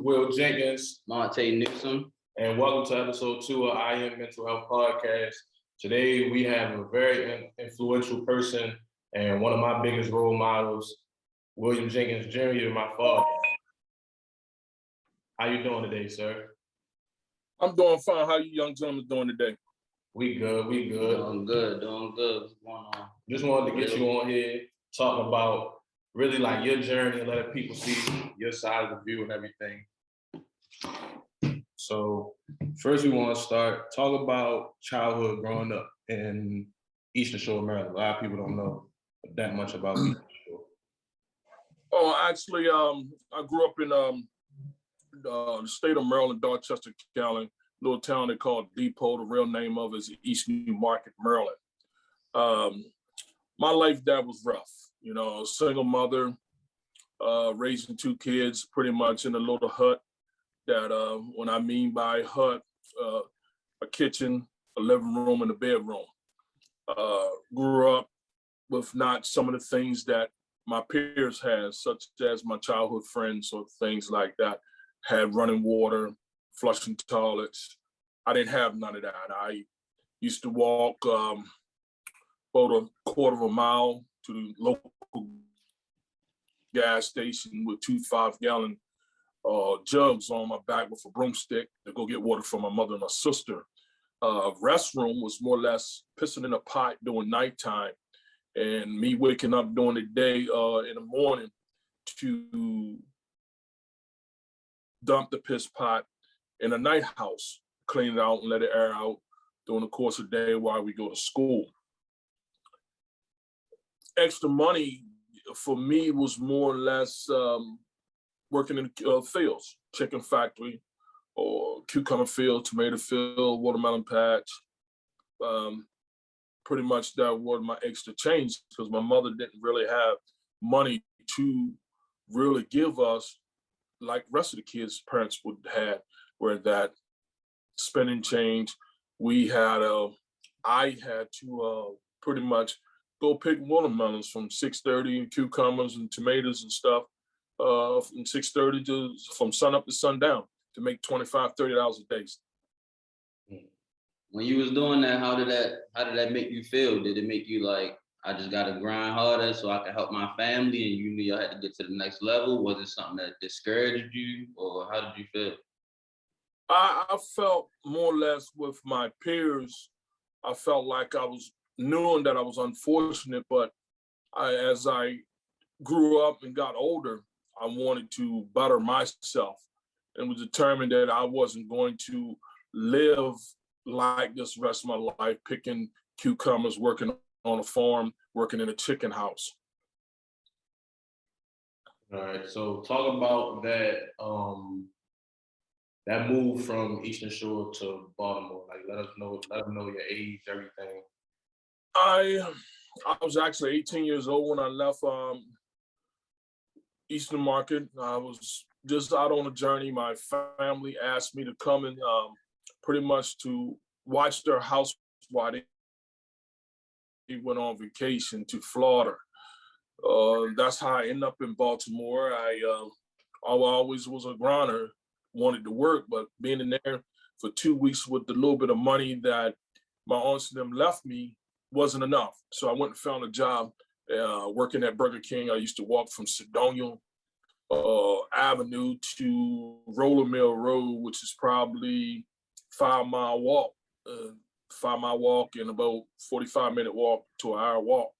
Will Jenkins, Monte Newsom, and welcome to episode 2 of EYEAM Mental Health Podcast. Today we have a very influential person and one of my biggest role models, William Jenkins Jr., my father. How you doing today, sir? I'm doing fine. How you young gentlemen doing today? We good. Doing good. What's going on? Just wanted to get you on here, talk about really like your journey and let people see your side of the view and everything. So first we want to start, talk about childhood growing up in Eastern Shore, Maryland. A lot of people don't know that much about Eastern Shore. Oh, actually, I grew up in the state of Maryland, Dorchester County, little town they call Depot. The real name of it is East New Market, Maryland. My life that was rough. You know, single mother, raising 2 kids pretty much in a little hut that, when I mean by hut, a kitchen, a living room, and a bedroom. Grew up with not some of the things that my peers had, such as my childhood friends or things like that, had running water, flushing toilets. I didn't have none of that. I used to walk about a quarter of a mile to the local gas station with 2 5-gallon jugs on my back with a broomstick to go get water from my mother and my sister. Restroom was more or less pissing in a pot during nighttime, and me waking up during the day in the morning to dump the piss pot in a night house, clean it out and let it air out during the course of the day while we go to school. Extra money for me was more or less working in fields, chicken factory, or cucumber field, tomato field, watermelon patch. Pretty much that was my extra change because my mother didn't really have money to really give us like the rest of the kids' parents would have, where that spending change. I had to pretty much go pick watermelons from 6:30 and cucumbers and tomatoes and stuff from 6:30 from sun up to sundown to make $25, $30 a day. When you was doing that, how did that make you feel? Did it make you like, I just gotta grind harder so I can help my family, and you knew I had to get to the next level? Was it something that discouraged you, or how did you feel? I felt more or less with my peers, I felt like I was knowing that I was unfortunate, but as I grew up and got older, I wanted to better myself and was determined that I wasn't going to live like this the rest of my life, picking cucumbers, working on a farm, working in a chicken house. All right, so talk about that that move from Eastern Shore to Baltimore. Like, let them know your age, everything. I was actually 18 years old when I left Eastern Market. I was just out on a journey. My family asked me to come and pretty much to watch their house while they went on vacation to Florida. That's how I ended up in Baltimore. I always was a grinder, wanted to work, but being in there for 2 weeks with the little bit of money that my aunts and them left me wasn't enough. So I went and found a job working at Burger King. I used to walk from Sedonia Avenue to Roller Mill Road, which is probably 5-mile walk. 5-mile walk and about 45-minute walk to an hour walk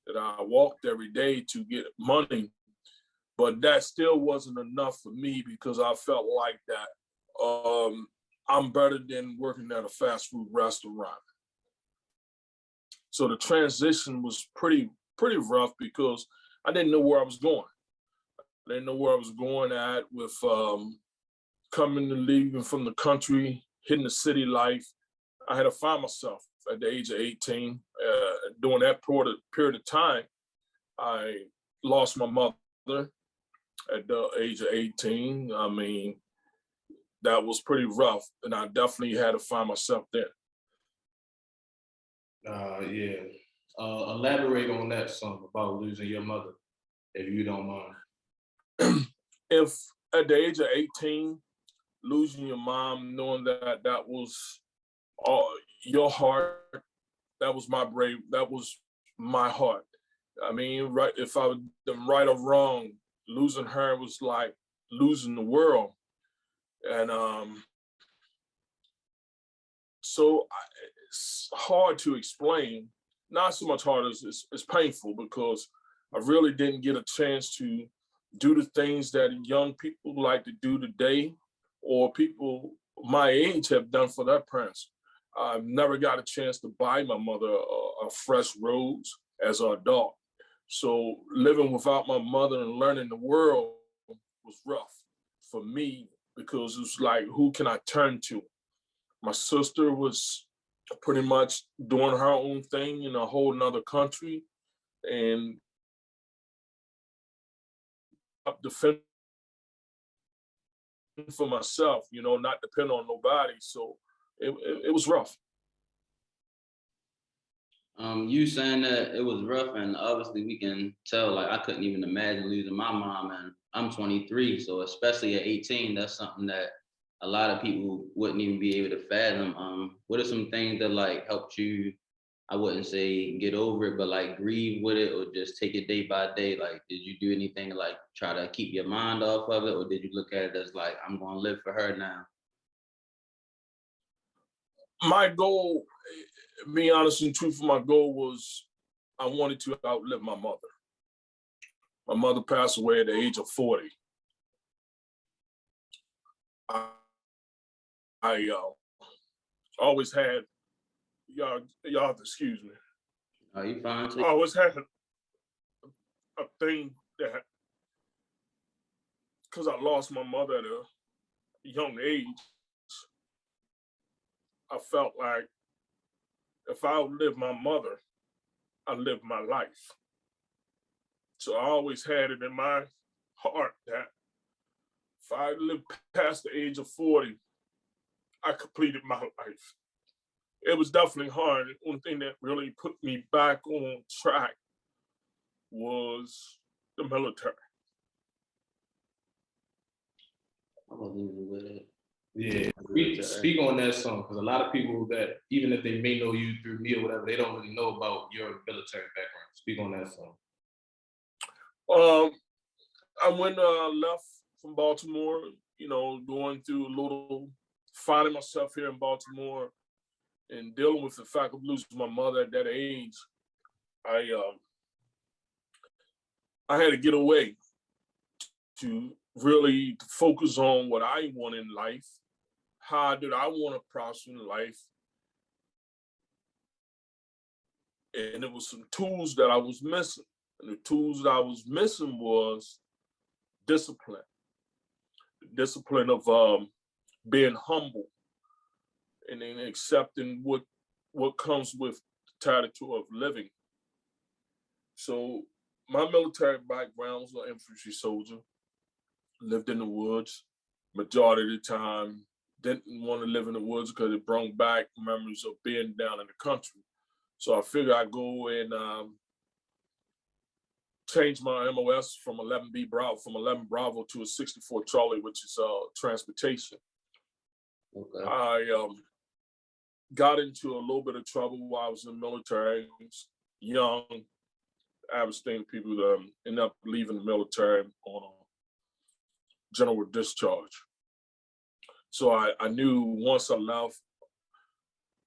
that I walked every day to get money. But that still wasn't enough for me because I felt like that I'm better than working at a fast food restaurant. So the transition was pretty rough because I didn't know where I was going. I didn't know where I was going at with coming and leaving from the country, hitting the city life. I had to find myself at the age of 18. During that period of time, I lost my mother at the age of 18. I mean, that was pretty rough, and I definitely had to find myself there. Yeah. Elaborate on that some about losing your mother, if you don't mind. If at the age of 18, losing your mom, knowing that that was all your heart, that was my brave, that was my heart. I mean, right, if I was right or wrong, losing her was like losing the world. And it's hard to explain. Not so much hard as it's painful, because I really didn't get a chance to do the things that young people like to do today, or people my age have done for their parents. I've never got a chance to buy my mother a fresh rose as an adult. So living without my mother and learning the world was rough for me, because it was like, who can I turn to? My sister was pretty much doing her own thing in a whole nother country, and up defending for myself, not depend on nobody. So it was rough. You saying that it was rough, and obviously we can tell, like, I couldn't even imagine losing my mom, and I'm 23, so especially at 18, that's something that a lot of people wouldn't even be able to fathom. What are some things that like helped you, I wouldn't say get over it, but like grieve with it, or just take it day by day? Like, did you do anything to like try to keep your mind off of it, or did you look at it as like, I'm gonna live for her now? My goal, being honest and truthful, my goal was I wanted to outlive my mother. My mother passed away at the age of 40. I always had, y'all have to excuse me. Are you fine? I always had a thing that, because I lost my mother at a young age, I felt like if I outlive my mother, I live my life. So I always had it in my heart that if I lived past the age of 40, I completed my life. It was definitely hard. The only thing that really put me back on track was the military. I wasn't even with it. Yeah, speak on that song, because a lot of people that, even if they may know you through me or whatever, they don't really know about your military background. Speak on that song. I went left from Baltimore, going through a little, finding myself here in Baltimore and dealing with the fact of losing my mother at that age. I had to get away to really focus on what I want in life. How did I want to prosper in life? And it was some tools that I was missing. And the tools that I was missing was discipline. The discipline of being humble, and then accepting what comes with the title of living. So my military background was an infantry soldier, lived in the woods majority of the time. Didn't want to live in the woods because it brought back memories of being down in the country. So I figured I'd go and change my MOS from 11B Bravo, from 11 Bravo to a 64 Charlie, which is transportation. Okay. I got into a little bit of trouble while I was in the military. Young, average thing, people that end up leaving the military on a general discharge. So I knew once I left,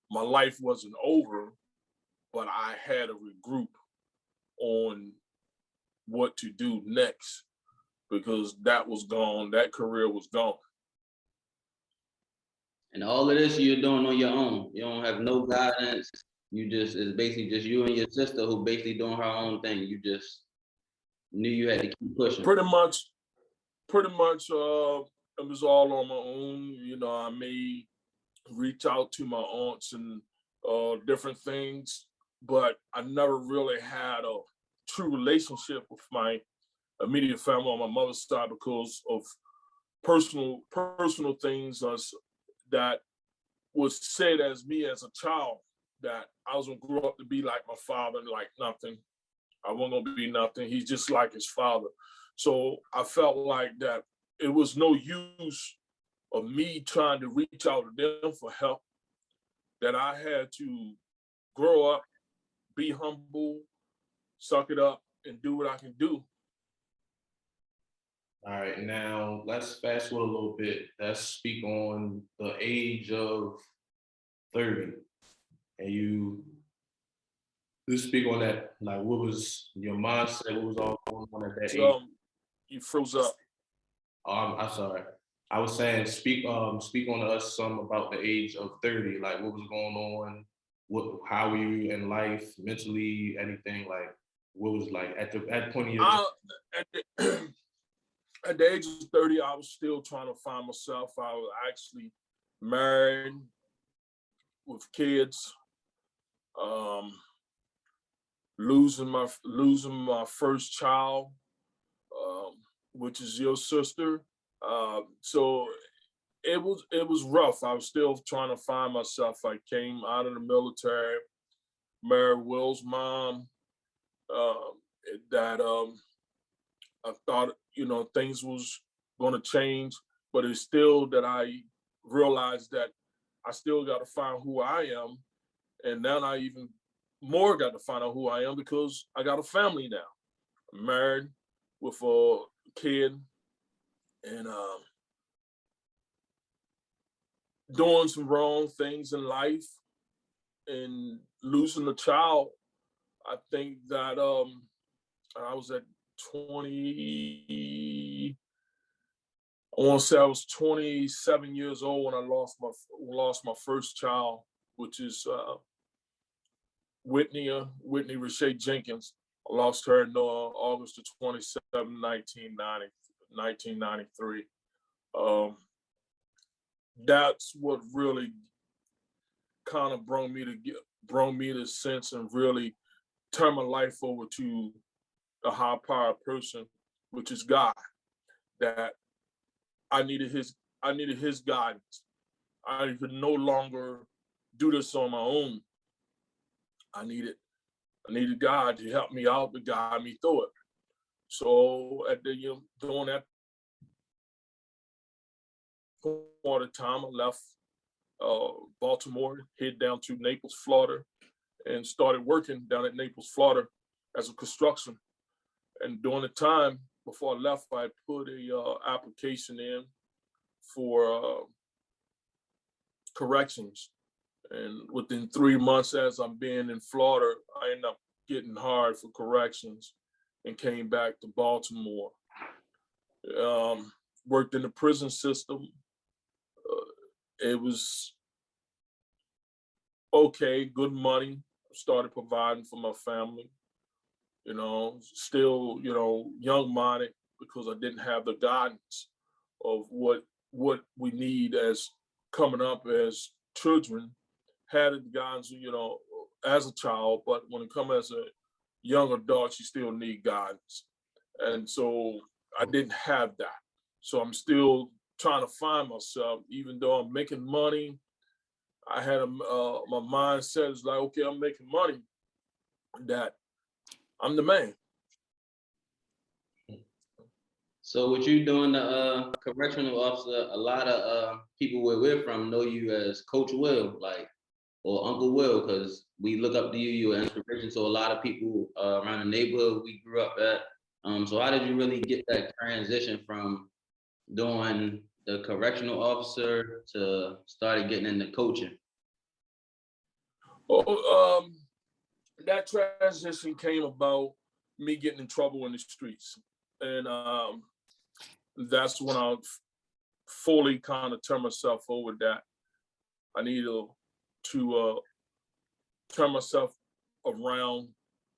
my life wasn't over, but I had to regroup on what to do next, because that was gone, that career was gone. And all of this you're doing on your own. You don't have no guidance. It's basically just you and your sister who basically doing her own thing. You just knew you had to keep pushing. Pretty much, it was all on my own. I may reach out to my aunts and different things, but I never really had a true relationship with my immediate family on my mother's side, because of personal things that was said as me as a child, that I was gonna grow up to be like my father, like nothing. I wasn't gonna be nothing. He's just like his father. So I felt like that it was no use of me trying to reach out to them for help, that I had to grow up, be humble, suck it up, and do what I can do. All right, now let's fast forward a little bit. Let's speak on the age of 30. And you speak on that, like what was your mindset, what was all going on at that age? You froze up. I'm sorry. I was saying speak on to us some about the age of 30, like what was going on, how were you in life, mentally, anything, like what was like at the point of your At the age of 30, I was still trying to find myself. I was actually married with kids, losing my first child, which is your sister. So it was rough. I was still trying to find myself. I came out of the military, married Will's mom. I thought, things was going to change, but it's still that I realized that I still got to find who I am. And then I even more got to find out who I am because I got a family now. I'm married with a kid and doing some wrong things in life and losing a child. I think that I was at 20, I want to say I was 27 years old when I lost my first child, which is Whitney Rashay Jenkins. I lost her in August of 27, 1993. That's what really kind of brought me to sense and really turn my life over to a high powered person, which is God. That I needed his guidance. I could no longer do this on my own. I needed God to help me out, to guide me through it. So during that point of time, I left Baltimore, head down to Naples, Florida, and started working down at Naples, Florida as a construction. And during the time before I left, I put a application in for corrections. And within 3 months, as I'm being in Florida, I ended up getting hired for corrections and came back to Baltimore. Worked in the prison system. It was okay, good money. Started providing for my family. Still, young-minded because I didn't have the guidance of what we need as coming up as children. Had the guidance, as a child, but when it comes as a young adult, you still need guidance. And so I didn't have that. So I'm still trying to find myself, even though I'm making money. I had my mindset is like, okay, I'm making money, that I'm the man. So what you doing, the correctional officer, a lot of people where we're from know you as Coach Will, or Uncle Will, because we look up to you, you're an inspiration to a lot of people around the neighborhood we grew up at. So how did you really get that transition from doing the correctional officer to started getting into coaching? That transition came about me getting in trouble in the streets. And that's when I fully kind of turned myself over that I needed to turn myself around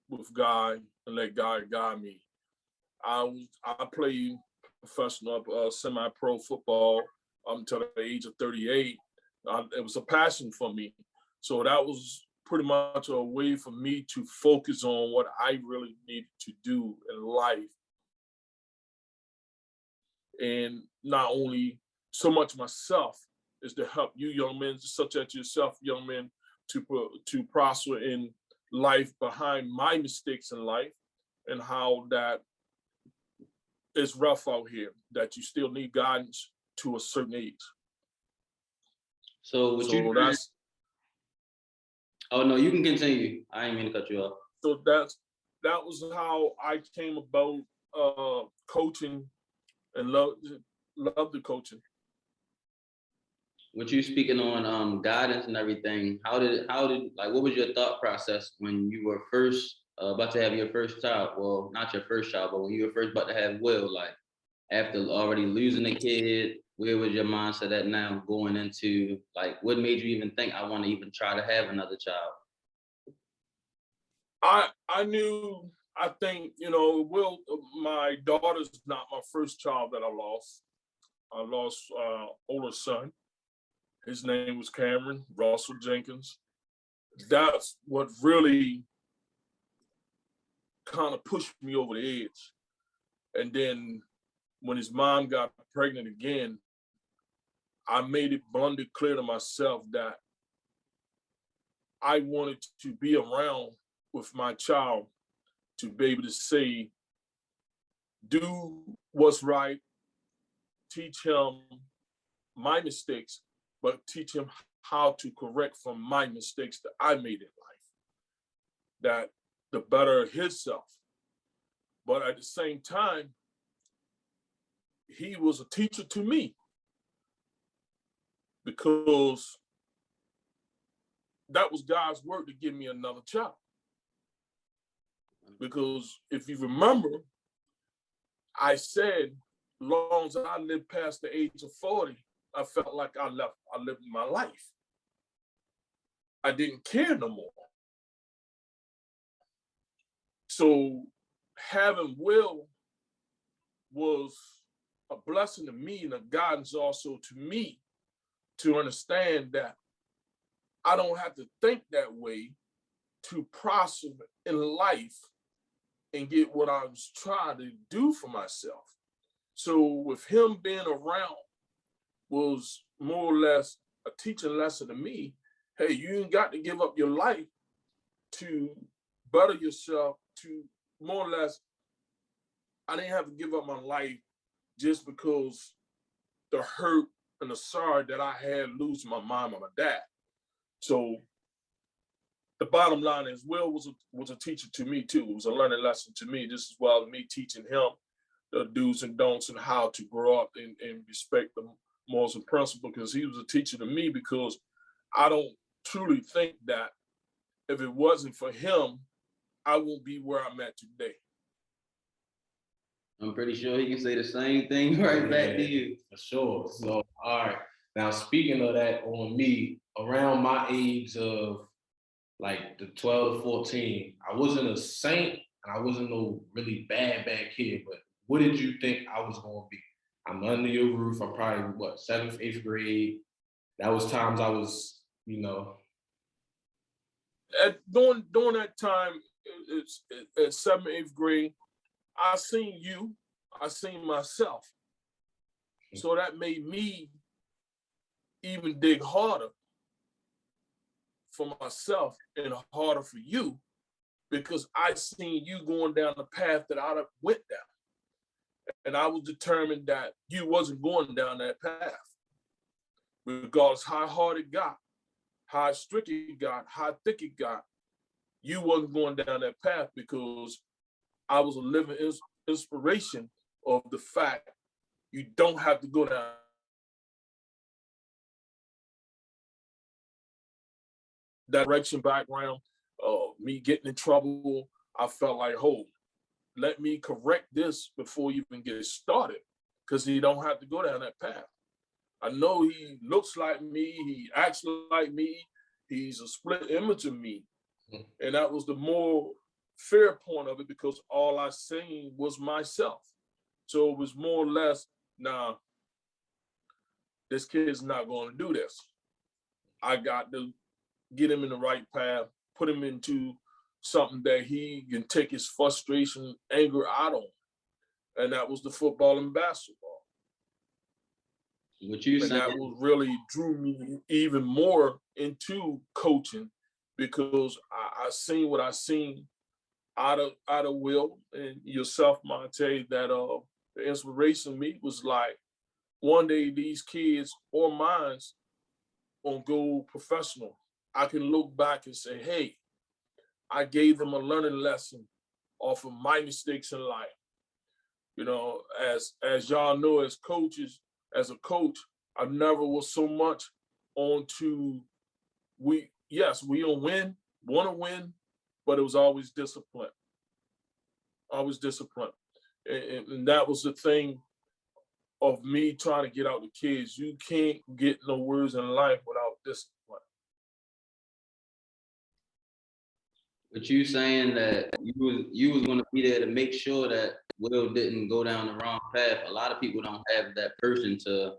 with God and let God guide me. I played professional semi-pro football until the age of 38. It was a passion for me. So that was pretty much a way for me to focus on what I really needed to do in life. And not only so much myself, is to help you young men, such as yourself, young men, to prosper in life behind my mistakes in life, and how that it's rough out here, that you still need guidance to a certain age. So what you that's oh no, you can continue. I didn't mean to cut you off. so that was how I came about coaching and love the coaching. What you speaking on guidance and everything, how did like, what was your thought process when you were first about to have your first child? Well, not your first child, but when you were first about to have Will, like after already losing a kid, where was your mindset at now going into, like, what made you even think I want to even try to have another child? I knew, I think, Will, my daughter's not my first child that I lost. I lost older son. His name was Cameron Russell Jenkins. That's what really kind of pushed me over the edge. And then when his mom got pregnant again, I made it abundantly clear to myself that I wanted to be around with my child to be able to say, do what's right, teach him my mistakes, but teach him how to correct from my mistakes that I made in life, that the better himself. But at the same time, he was a teacher to me, because that was God's work to give me another child. Because if you remember, I said, long as I lived past the age of 40, I felt like I lived my life. I didn't care no more. So having Will was a blessing to me and a guidance also to me, to understand that I don't have to think that way to prosper in life and get what I was trying to do for myself. So with him being around was more or less a teaching lesson to me. Hey, you ain't got to give up your life to better yourself, to more or less, I didn't have to give up my life just because the hurt and the sorrow that I had losing my mom and my dad. So the bottom line is, Will was a teacher to me too. It was a learning lesson to me. This is why me teaching him the do's and don'ts and how to grow up and respect the morals and principles, because he was a teacher to me, because I don't truly think that if it wasn't for him, I won't be where I'm at today. I'm pretty sure he can say the same thing right back to you. For sure. So, all right. Now, speaking of that, on me, around my age of like the 12 to 14, I wasn't a saint and I wasn't no really bad kid, but what did you think I was going to be? I'm under your roof. I'm probably, 7th, 8th grade. That was times I was, During that time, it's at 7th, 8th grade, I seen you, I seen myself. So that made me even dig harder for myself and harder for you, because I seen you going down the path that I went down. And I was determined that you wasn't going down that path. Regardless how hard it got, how strict it got, how thick it got, you wasn't going down that path, because I was a living inspiration of the fact you don't have to go down that direction. Background, me getting in trouble, I felt like, let me correct this before you even get started, because he don't have to go down that path. I know he looks like me, he acts like me, he's a split image of me. And that was the more fair point of it, because all I seen was myself. So it was more or less, nah, this kid's not going to do this. I got to get him in the right path, put him into something that he can take his frustration, anger out on. And that was the football and basketball. What you saying? That was really drew me even more into coaching, because I seen what I seen out of Will and yourself, Monte, that The inspiration me was like, one day these kids or mine's gonna go professional. I can look back and say, hey, I gave them a learning lesson off of my mistakes in life. You know, as y'all know, as coaches, as a coach, I never was so much on to we don't win, want to win, but it was always discipline, always discipline, and that was the thing of me trying to get out the kids. You can't get no words in life without discipline. But you saying that you was going to be there to make sure that Will didn't go down the wrong path. A lot of people don't have that person to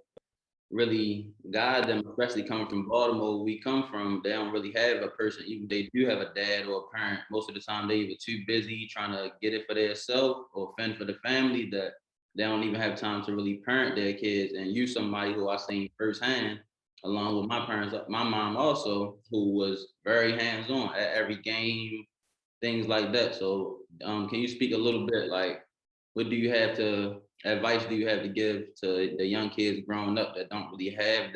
really guide them, especially coming from Baltimore. Where we come from, they don't really have a person. Even they do have a dad or a parent. Most of the time, they either too busy trying to get it for themselves or fend for the family that they don't even have time to really parent their kids. And you, somebody who I seen firsthand, along with my parents, my mom also, who was very hands-on at every game, things like that. So, can you speak a little bit, like, what do you have to advice do you have to give to the young kids growing up that don't really have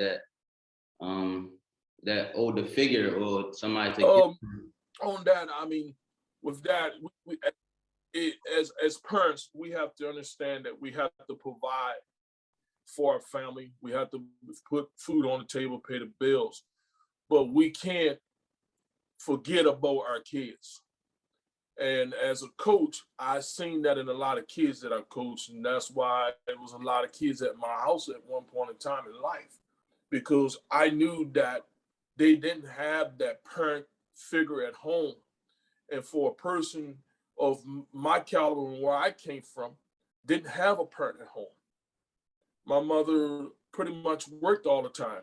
that older figure or somebody to On that, I mean, with that, as parents, we have to understand that we have to provide for our family. We have to put food on the table, pay the bills, but we can't forget about our kids. And as a coach, I seen that in a lot of kids that I coached, and that's why there was a lot of kids at my house at one point in time in life, because I knew that they didn't have that parent figure at home. And for a person of my caliber and where I came from, didn't have a parent at home. My mother pretty much worked all the time.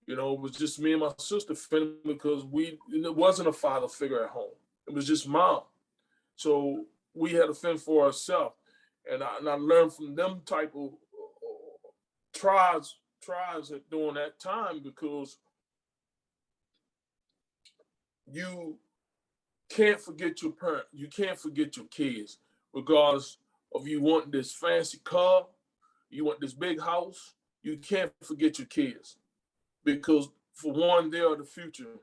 You know, it was just me and my sister fending because it wasn't a father figure at home. It was just mom. So we had to fend for ourselves. And I learned from them type of tries at during that time, because you can't forget your parent. You can't forget your kids, regardless of you wanting this fancy car, you want this big house. You can't forget your kids, because for one, they are the future.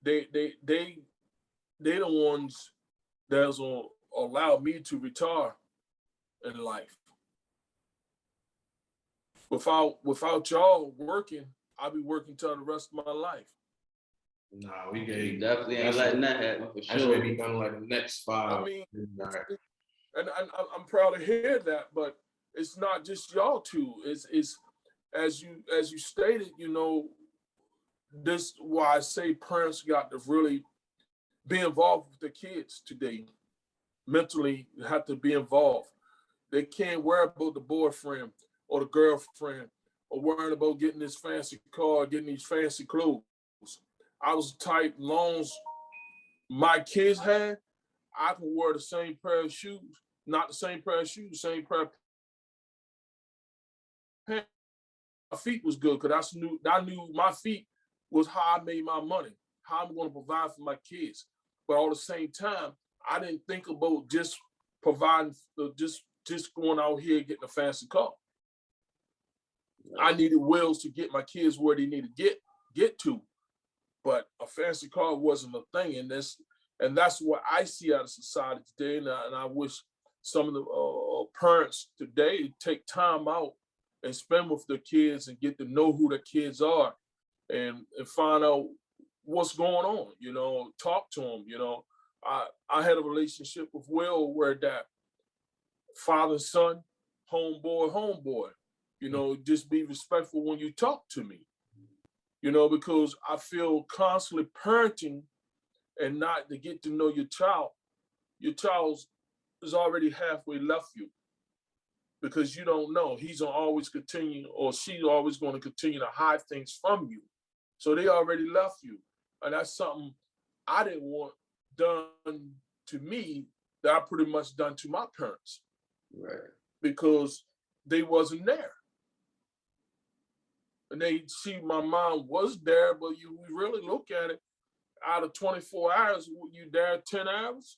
They the ones that's gonna allow me to retire in life. Without y'all working, I'll be working till the rest of my life. Nah, we gave definitely ain't letting that happen for that's sure. gonna be done like the next 5. I mean, and I'm proud to hear that, but it's not just y'all two. It's as you stated, you know, this why I say parents got to really be involved with the kids today. Mentally, you have to be involved. They can't worry about the boyfriend or the girlfriend or worrying about getting this fancy car, getting these fancy clothes. I was the type, long as my kids had, I can wear the same pair of shoes, not the same pair of shoes, same pair of pants. My feet was good because I knew my feet was how I made my money, how I'm going to provide for my kids. But all the same time, I didn't think about just providing, just going out here getting a fancy car. I needed wheels to get my kids where they need to get to, but a fancy car wasn't a thing. And that's what I see out of society today. And I wish some of the parents today take time out and spend with their kids and get to know who their kids are, and find out what's going on. You know, talk to them. You know, I had a relationship with Will where that father and son, homeboy. You know, just be respectful when you talk to me. You know, because I feel constantly parenting and not to get to know your child is already halfway left you, because you don't know. He's gonna always continue, or she's always going to continue to hide things from you. So they already left you. And that's something I didn't want done to me that I pretty much done to my parents. Right. Because they wasn't there. And they see my mom was there, but we really look at it, out of 24 hours, you there 10 hours?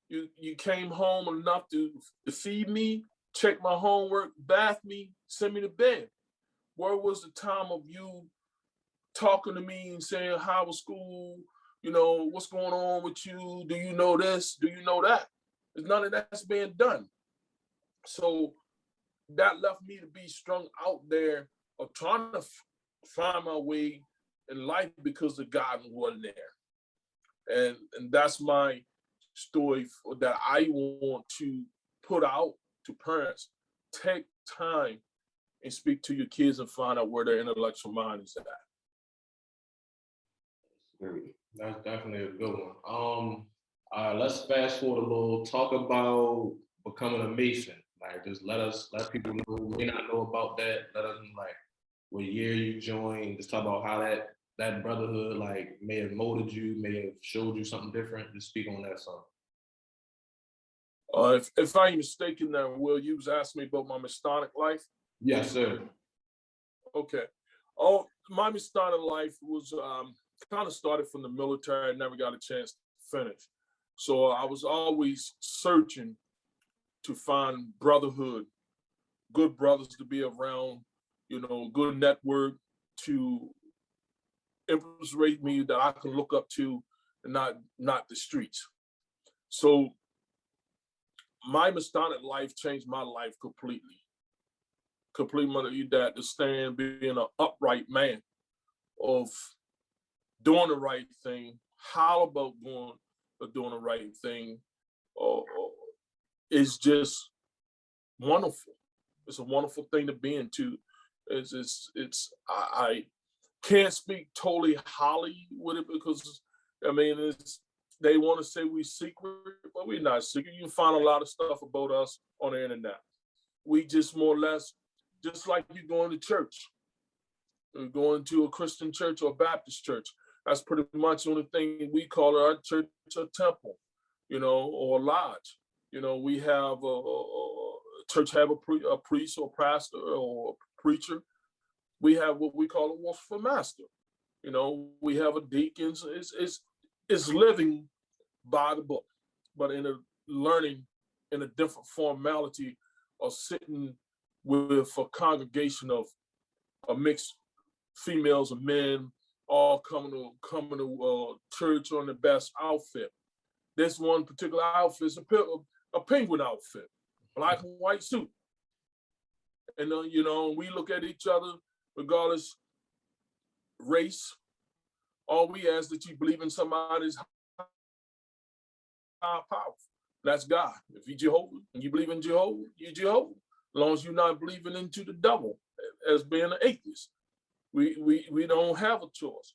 You came home enough to feed me, check my homework, bath me, send me to bed. Where was the time of you talking to me and saying, how was school? You know, what's going on with you? Do you know this? Do you know that? There's none of that's being done. So that left me to be strung out there of trying to find my way in life because the God wasn't there. And that's my story that I want to put out to parents. Take time and speak to your kids and find out where their intellectual mind is at. That's definitely a good one. Let's fast forward a little. Talk about becoming a Mason. Like, just let people know who may not know about that. Let us know, like, what year you joined. Just talk about how that brotherhood like may have molded you, may have showed you something different. Just speak on that some. If I'm mistaken, then Will, you was asking me about my Mastodonic life. Yes, sir. Okay. Oh, my Mastodonic life was kind of started from the military. I never got a chance to finish. So I was always searching to find brotherhood, good brothers to be around, you know, good network to infiltrate me that I can look up to and not the streets. So my Mastodonic life changed my life completely. Completely that to stand being an upright man of doing the right thing. How about doing the right thing is just wonderful. It's a wonderful thing to be into. I can't speak totally highly with it because I mean they want to say we secret, but we're not secret. You can find a lot of stuff about us on the internet. We just more or less, just like you going to church, going to a Christian church or a Baptist church. That's pretty much the only thing we call our church a temple, you know, or a lodge. You know, we have a church have a priest or pastor or preacher. We have what we call a worshipful master. You know, we have a deacon. It's living by the book, but in a learning in a different formality of sitting with a congregation of a mixed females and men all coming to church on the best outfit. This one particular outfit is a penguin outfit, black and white suit. And you know, we look at each other regardless race. All we ask that you believe in somebody's higher power. That's God. If you Jehovah and you believe in Jehovah, you're Jehovah. As long as you're not believing into the devil as being an atheist. We don't have a choice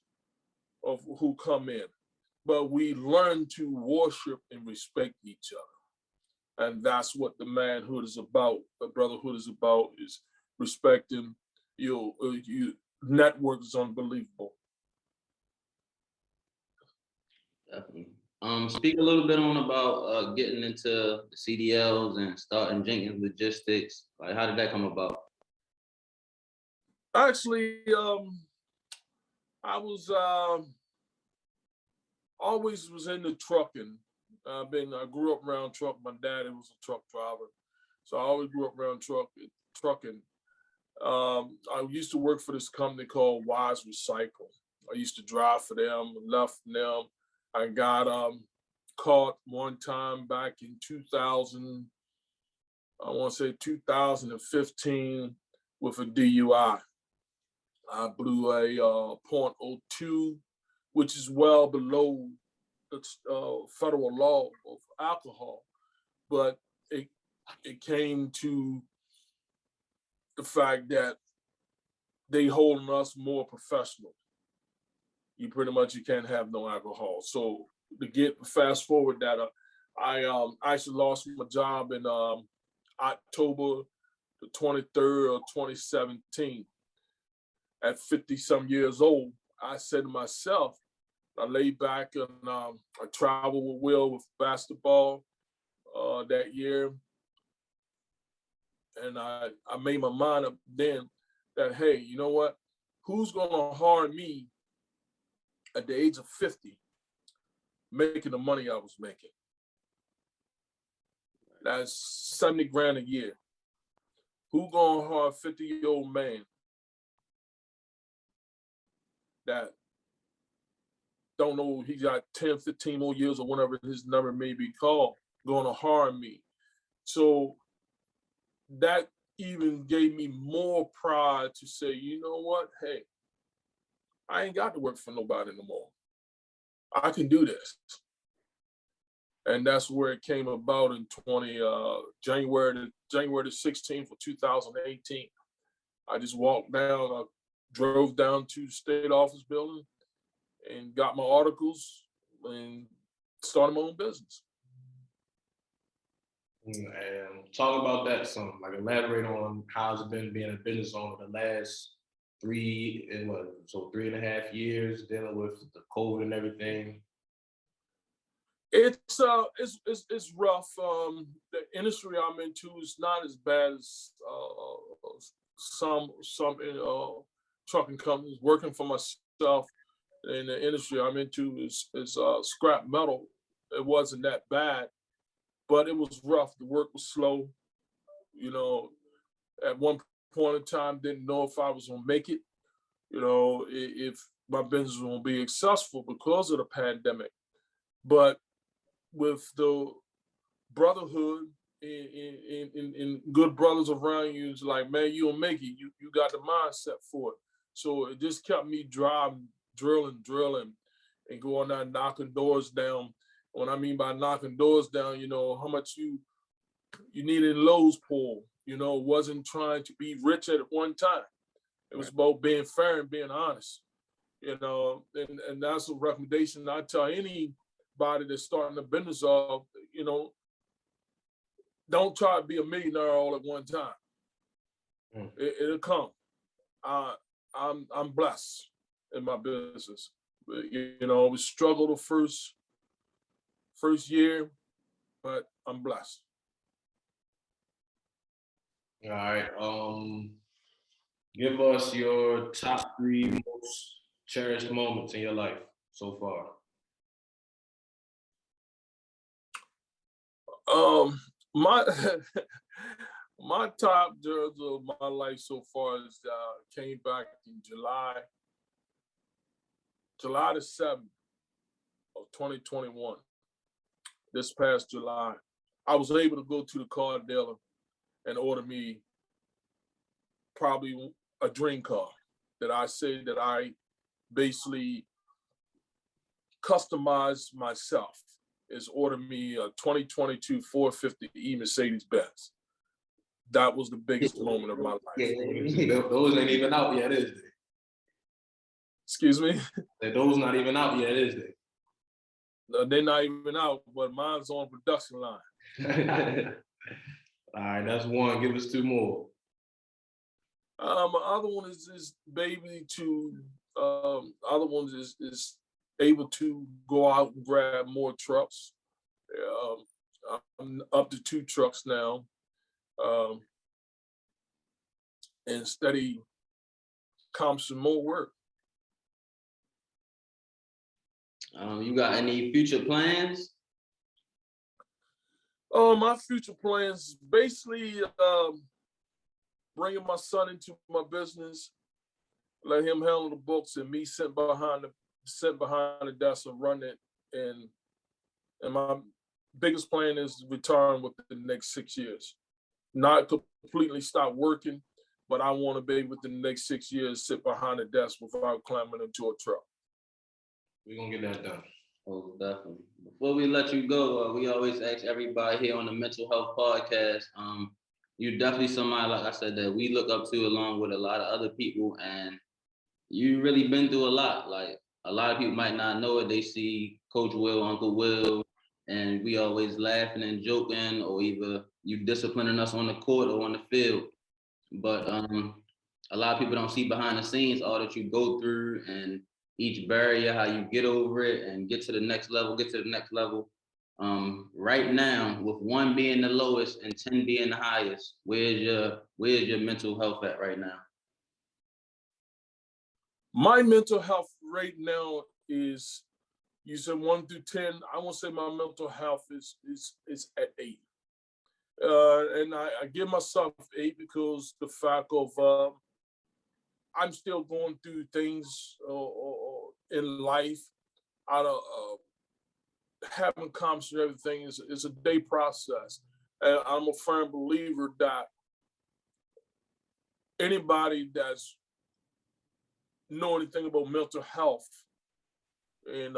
of who come in, but we learn to worship and respect each other. And that's what the manhood is about. The brotherhood is about is respecting your network is unbelievable. Definitely. Speak a little bit on about getting into the CDLs and starting Jenkins Logistics. Like, how did that come about? Actually, I was always was into trucking. I grew up around truck. My daddy was a truck driver, so I always grew up around trucking. I used to work for this company called Wise Recycle. I used to drive for them, left them. I got caught one time back in 2000, I want to say 2015 with a DUI. I blew a .02, which is well below the federal law of alcohol. But it came to the fact that they holding us more professional. You can't have no alcohol. So to fast forward that, I actually lost my job in October the 23rd of 2017. At 50 some years old, I said to myself, I laid back and I traveled with Will with basketball that year. And I made my mind up then that, hey, you know what? Who's going to harm me at the age of 50 making the money I was making? That's 70 grand a year. Who gonna hire a 50-year-old man that don't know he got 10, 15 more years or whatever his number may be called, gonna harm me? So that even gave me more pride to say, you know what? Hey, I ain't got to work for nobody no more. I can do this. And that's where it came about in January the 16th of 2018. I just walked down, I drove down to the state office building and got my articles and started my own business. And talk about that some, like elaborate on how's it been being a business owner the last 3.5 years, dealing with the COVID and everything. It's rough. The industry I'm into is not as bad as some trucking companies. Working for myself in the industry I'm into is scrap metal. It wasn't that bad, but it was rough. The work was slow. You know, at one point in time, didn't know if I was gonna make it. You know, if my business was gonna be successful because of the pandemic. But with the brotherhood and good brothers around you, it's like, man, you'll make it. You got the mindset for it. So it just kept me driving, drilling, and going out knocking doors down. What I mean by knocking doors down, you know, how much you needed Lowe's pull. You know, wasn't trying to be rich at one time. It was about being fair and being honest. You know, and that's a recommendation I tell anybody that's starting a business of, you know, don't try to be a millionaire all at one time. It'll come. I'm blessed in my business. You know, we struggled the first year, but I'm blessed. All right. Give us your top 3 most cherished moments in your life so far. My my top journey of my life so far is came back in July the 7th of 2021. This past July, I was able to go to the car dealer and order me probably a dream car that I say that I basically customized myself. Is order me a 2022 450E Mercedes-Benz. That was the biggest moment of my life. Those ain't even out yet, is they? Excuse me? Those not even out yet, is they? They're not even out, but mine's on production line. All right, that's one. Give us 2 more. My other one is baby to other ones is able to go out and grab more trucks. I'm up to 2 trucks now, and steady comes some more work. You got any future plans? My future plans basically bringing my son into my business, let him handle the books, and me sit behind the desk and run it. And my biggest plan is to return within the next 6 years. Not completely stop working, but I want to be within the next 6 years sit behind the desk without climbing into a truck. We're gonna get that done. Oh, definitely. Before we let you go, we always ask everybody here on the Mental Health Podcast. You're definitely somebody, like I said, that we look up to along with a lot of other people, and you really been through a lot. Like, a lot of people might not know it. They see Coach Will, Uncle Will, and we always laughing and joking, or either you disciplining us on the court or on the field. But a lot of people don't see behind the scenes all that you go through and each barrier, how you get over it and get to the next level. Right now, with 1 being the lowest and 10 being the highest, where's your mental health at right now? My mental health right now is, you said 1 through 10. I want to say my mental health is at 8. And I give myself 8 because the fact of I'm still going through things in life. I don't haven't accomplished everything. It's a day process, and I'm a firm believer that anybody that's know anything about mental health, and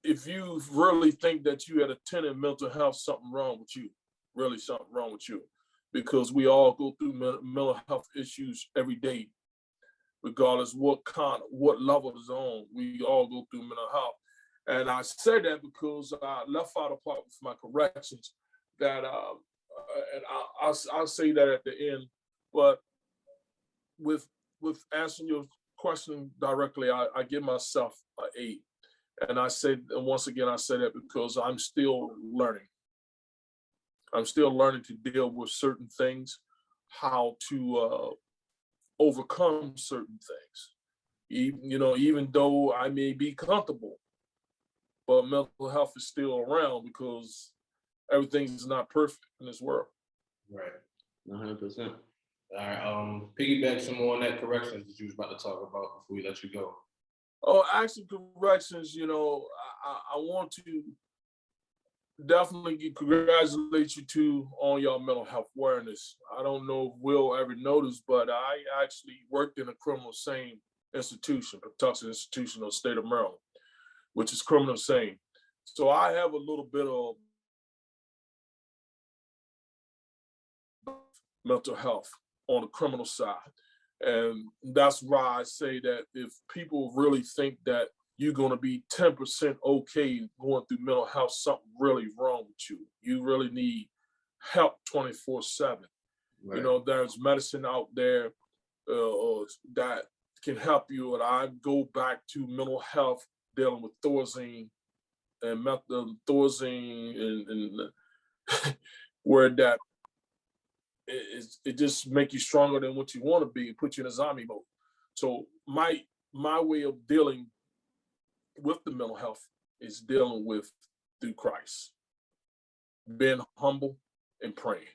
if you really think that you had attended mental health, something wrong with you, really something wrong with you, because we all go through mental health issues every day, regardless what level it's on. We all go through mental health. And I say that because I left out a part with my corrections that, and I'll say that at the end, but with answering your question directly, I give myself an 8. And I said, and once again, I say that because I'm still learning. I'm still learning to deal with certain things, how to overcome certain things. Even though I may be comfortable, but mental health is still around because everything's not perfect in this world. Right. 100%. All right. Piggyback some more on that corrections that you was about to talk about before we let you go. Oh, actually, corrections. I want to definitely congratulate you two on your mental health awareness. I don't know if Will ever noticed, but I actually worked in a criminal sane institution, protection institution of the state of Maryland, which is criminal sane. So I have a little bit of mental health on the criminal side. And that's why I say that if people really think that you're going to be 10% okay going through mental health, something really wrong with you. You really need help 24/7. Right. There's medicine out there that can help you. And I go back to mental health, dealing with Thorazine and Thorazine and where that it just make you stronger than what you want to be, put you in a zombie mode. So my way of dealing with the mental health is dealing with through Christ, being humble and praying.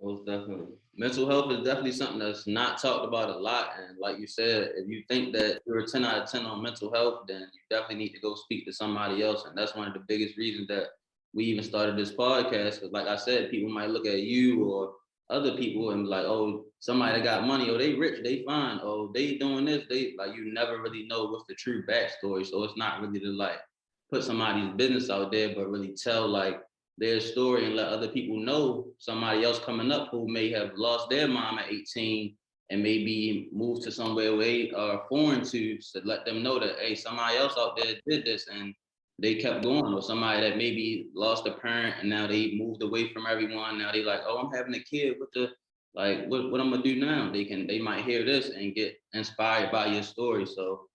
Most definitely. Mental health is definitely something that's not talked about a lot. And like you said, if you think that you're a 10 out of 10 on mental health, then you definitely need to go speak to somebody else. And that's one of the biggest reasons that we even started this podcast. Because like I said, people might look at you or other people and be like, oh, somebody that got money, oh, they rich, they fine, oh, they doing this, they like, you never really know what's the true backstory. So it's not really to like put somebody's business out there, but really tell like their story and let other people know somebody else coming up who may have lost their mom at 18 and maybe moved to somewhere where they are foreign to let them know that, hey, somebody else out there did this and they kept going, or somebody that maybe lost a parent and now they moved away from everyone. Now they like, oh, I'm having a kid. What I'm gonna do now? They might hear this and get inspired by your story. So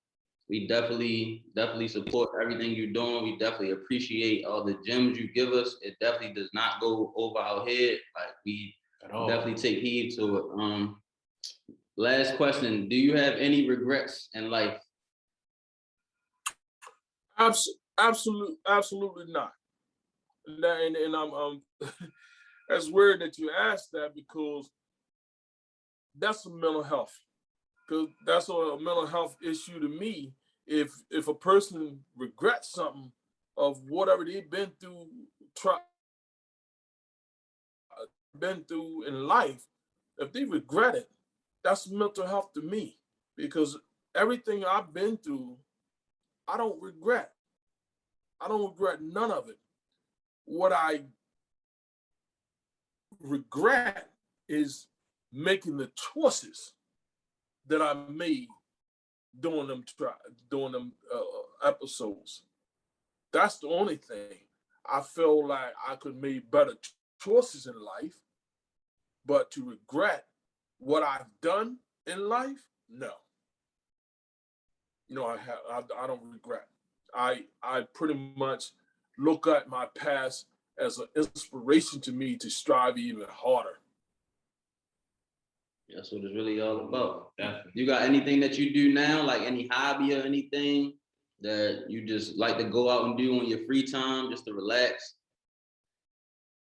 we definitely support everything you're doing. We definitely appreciate all the gems you give us. It definitely does not go over our head. Like we definitely take heed to it. Last question: do you have any regrets in life? Absolutely not. And I'm that's weird that you asked that because that's a mental health. Because that's a mental health issue to me. If a person regrets something of whatever they've been through in life, if they regret it, that's mental health to me. Because everything I've been through, I don't regret. I don't regret none of it. What I regret is making the choices that I made during them episodes. That's the only thing. I feel like I could make better choices in life, but to regret what I've done in life, no. No, I don't regret. I pretty much look at my past as an inspiration to me to strive even harder. That's what it's really all about. Definitely. You got anything that you do now, like any hobby or anything that you just like to go out and do on your free time just to relax?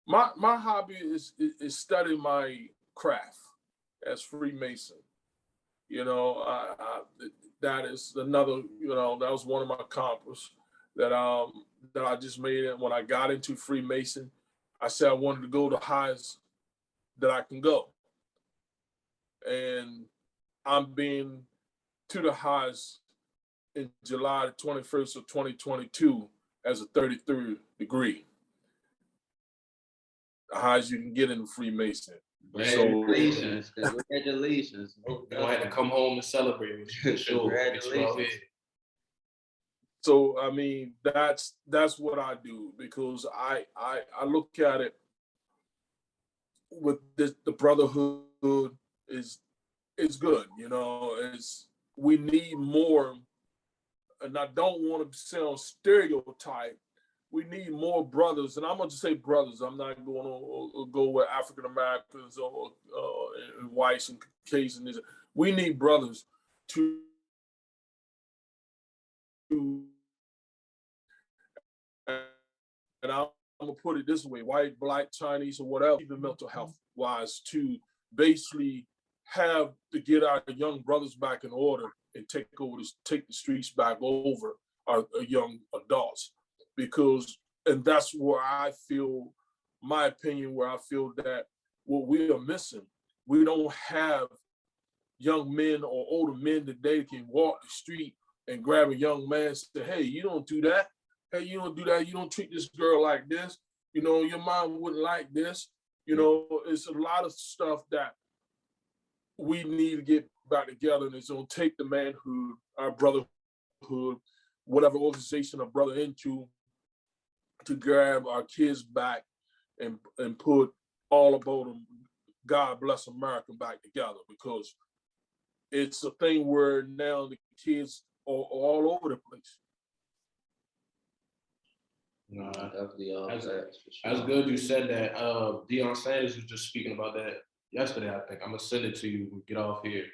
My hobby is studying my craft as Freemason. You know, that is another. You know, that was one of my accomplishments that I just made it when I got into Freemason. I said I wanted to go the highest that I can go, and I'm being to the highest in July 21st of 2022 as a 33rd degree. The highest you can get in Freemason. Congratulations. Congratulations. We're gonna have to come home and celebrate with you for sure. Congratulations. So I mean, that's what I do, because I look at it with this, the brotherhood is good. You know, we need more, and I don't want to sound stereotype. We need more brothers, and I'm going to say brothers. I'm not going to go with African Americans or whites and Caucasians. We need brothers to, and I'm gonna put it this way: white, black, Chinese, or whatever, even mental health wise, to basically have to get our young brothers back in order and take the streets back over our young adults, because, and that's where I feel, my opinion, where I feel that what we are missing, we don't have young men or older men today can walk the street and grab a young man and say, hey, you don't do that. Hey, you don't do that. You don't treat this girl like this. You know, your mom wouldn't like this. You know, it's a lot of stuff that we need to get back together, and it's going to take the manhood, our brotherhood, whatever organization a brother into, to grab our kids back and put all about them, God bless America, back together, because it's a thing where now the kids are all over the place. No, Definitely all that's, that. that's good you said that. Deion Sanders was just speaking about that yesterday, I think. I'm gonna send it to you when we get off here.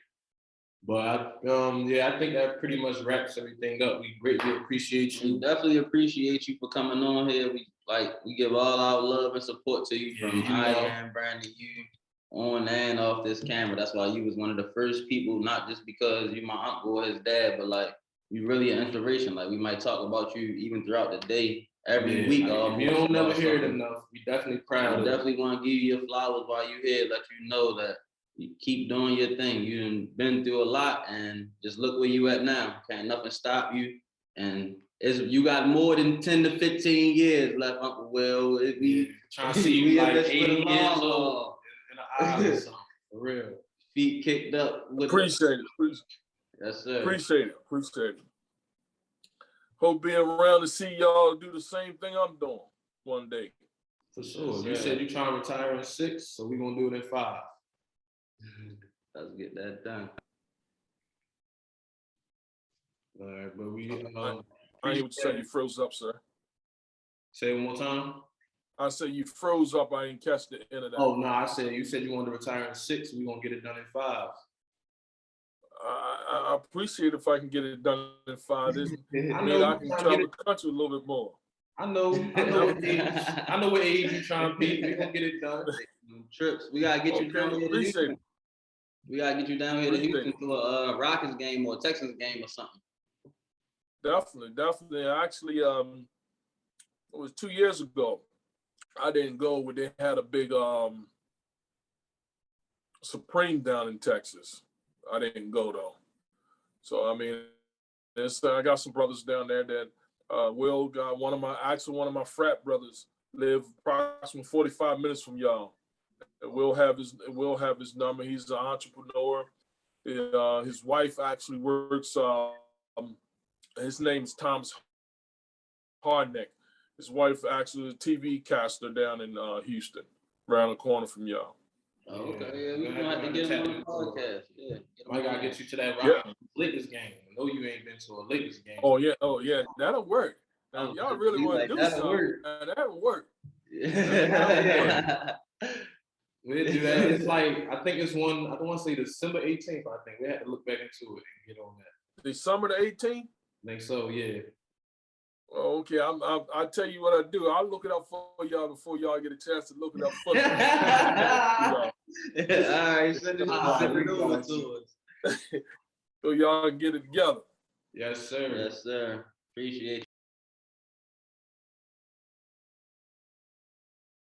But yeah, I think that pretty much wraps everything up. We greatly appreciate you. We definitely appreciate you for coming on here. We give all our love and support to you from EYEAM, Brandon, you on and off this camera. That's why you was one of the first people, not just because you my uncle or his dad, but like you really an inspiration. Like we might talk about you even throughout the day, every week. Like, you don't never hear it enough. We definitely proud of it. Definitely want to give you your flowers while you're here, let you know that you keep doing your thing. You've been through a lot, and just look where you at now. Can't nothing stop you. And you got more than 10 to 15 years left, Uncle Will. Trying to see you like 80 years old in the aisle or something, for real. Feet kicked up. Appreciate it. Yes, sir. Appreciate it. Hope being around to see y'all do the same thing I'm doing one day. For sure. You said you trying to retire in 6, so we're going to do it in 5. Let's get that done. All right, but we... I ain't say you froze up, sir. Say it one more time. I said you froze up. I didn't catch the end of that. Oh, no, I said you said you wanted to retire in 6. We're going to get it done in 5. I appreciate if I can get it done in 5. I can travel the country a little bit more. I know what age you're trying to be. We're going to get it done. Trips. We got to get you down here to Houston. We got to get you down here to Houston to a Rockets game or a Texans game or something. Definitely. Actually, it was 2 years ago. I didn't go, but they had a big Supreme down in Texas. I didn't go though. So I mean, I got some brothers down there that Will got one of my frat brothers live approximately 45 minutes from y'all. We'll have his number. He's an entrepreneur. His wife actually works. His name is Thomas Hardneck. His wife actually is a TV caster down in Houston, around the corner from y'all. Oh, okay, yeah, we're gonna have to get him on the podcast. Yeah, I gotta get you to that Lakers game. I know you ain't been to a Lakers game. Oh yeah, that'll work. Now, y'all really want to do something? That'll work. Yeah. We'll do that. It's like, I think it's one. I don't want to say December 18th. I think we had to look back into it and get on that. December the 18th. I think so. Yeah. Oh, okay, I'll tell you what I do. I'll look it up for y'all before y'all get a chance to look it up for me. All right, send it over to us. So y'all can get it together. Yes, sir. Yes, sir. Appreciate you.